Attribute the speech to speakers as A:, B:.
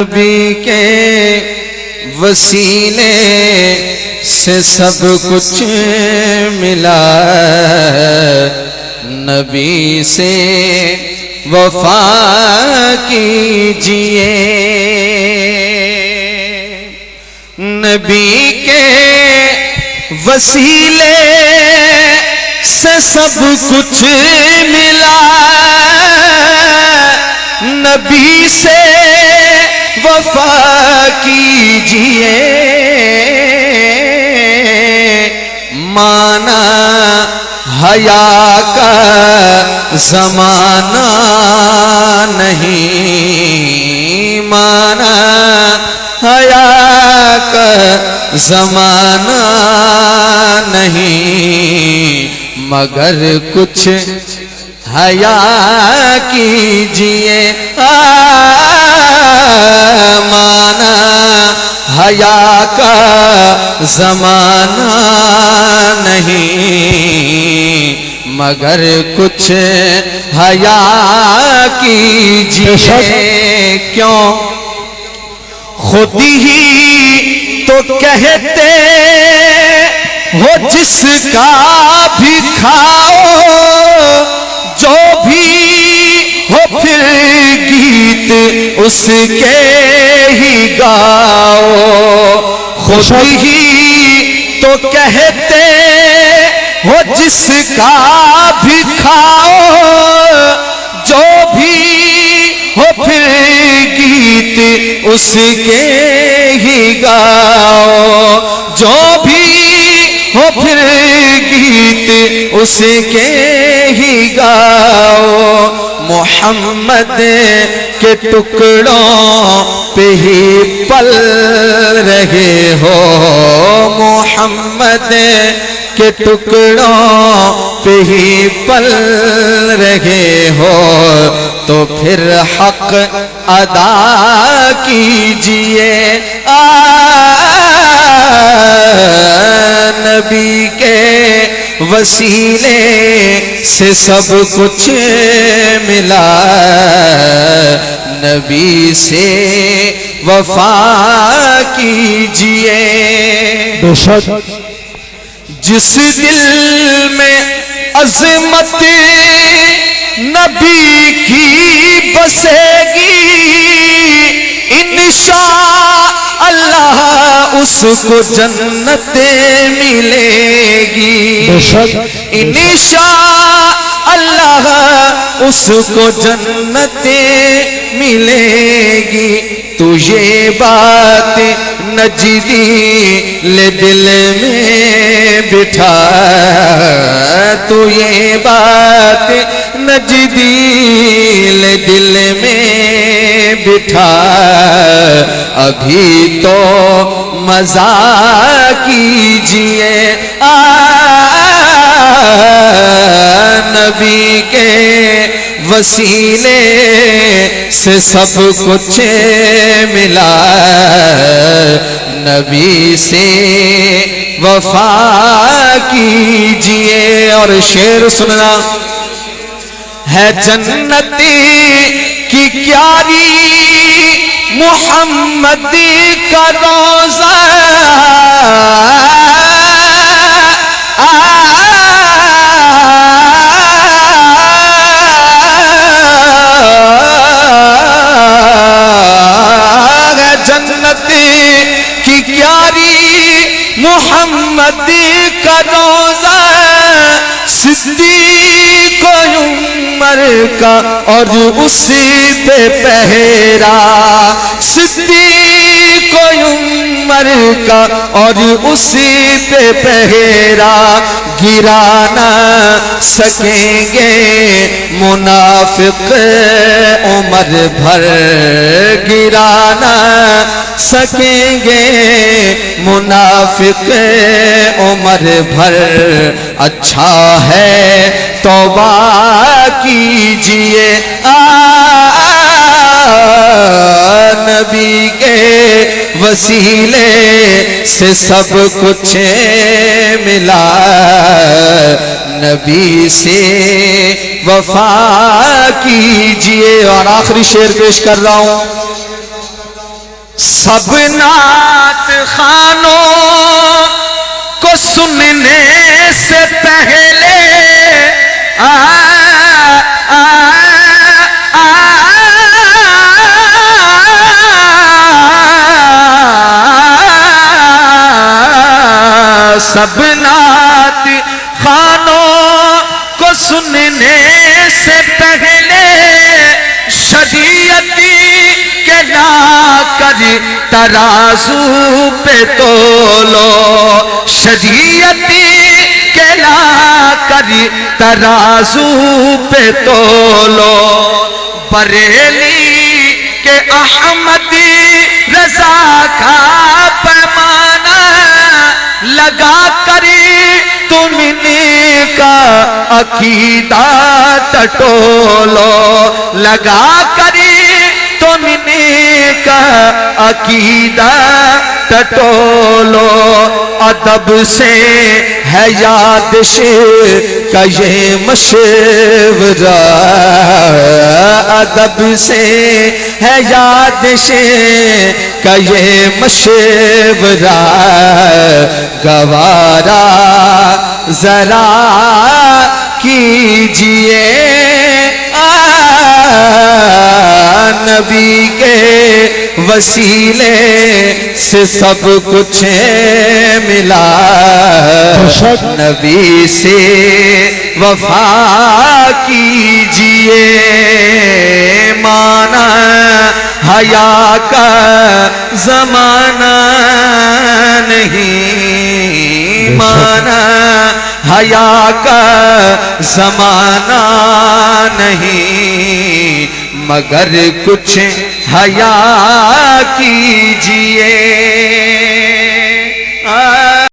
A: नबी के वसीले से सब कुछ मिला, नबी से वफा कीजिए। नबी के वसीले से सब कुछ मिला, नबी से वफा कीजिए। माना हया का ज़माना नहीं, माना हया का ज़माना नहीं, मगर कुछ हया कीजिए। माना हया का ज़माना नहीं, मगर कुछ हया कीजिए। क्यों? खुद ही तो कहते हो जिसका भी खाओ, जो भी हो फिर गीत उसके ही गाओ। खुद ही तो कहते हो जिसका भी खाओ, जो भी हो फिर गीत उसके ही गाओ। जो भी हो फिर गीत उसके ही गाओ। मोहम्मद के टुकड़ों पे ही पल रहे हो, मोहम्मद के टुकड़ों पे ही पल रहे हो, तो फिर हक अदा कीजिए। नबी के वसीले से सब कुछ मिला, नबी से वफा कीजिए। जिस दिल में अज़मत नबी की बसेगी, इंशाअल्लाह उसको जन्नत मिलेगी। इंशाअल्लाह उसको जन्नत मिलेगी। तू ये बात नजदी ले दिल में बिठा, तू ये बात नजदी ले दिल में बिठा। अभी तो मजा कीजिए। नबी के वसीले से सब कुछ मिला, नबी से वफा कीजिए। और शेर सुनना है, जन्नती की क्यारी मुहम्मद का रोज़ा, की क्यारी मुहम्मद का रोज़ा, सिद्दीक़ उमर का और उसी पे पहरा। सिद्दीक़ उमर का और उसी पे पहरा। गिरा ना सकेंगे मुनाफिक उमर भर, गिरा ना सकेंगे मुनाफिक उमर भर। अच्छा है तौबा कीजिए। नबी के वसीले से सब कुछ मिला, नबी से वफा कीजिए। और आखिरी शेर पेश कर रहा हूं, सब नात खानों को सुनने से पहले सब नात खानों को सुनने से पहले शरीयती के ला कर तराजू पे तोलो, शरीयती के ला कर तराजू पे तोलो। बरेली के अहमदी रजा का पैमाना लगा करी तुमने का अकीदा टटोलो, लगा करी तुमने का अकीदा टटोलो। अदब से है यादिश का ये मशवरा, अदब से है यादिश का ये मशवरा। गवारा जरा कीजिए नबी के वसीले से सब कुछ मिला, नबी से वफा कीजिए। माना हया का जमाना नहीं, माना हया का जमाना नहीं, मगर कुछ हया कीजिए।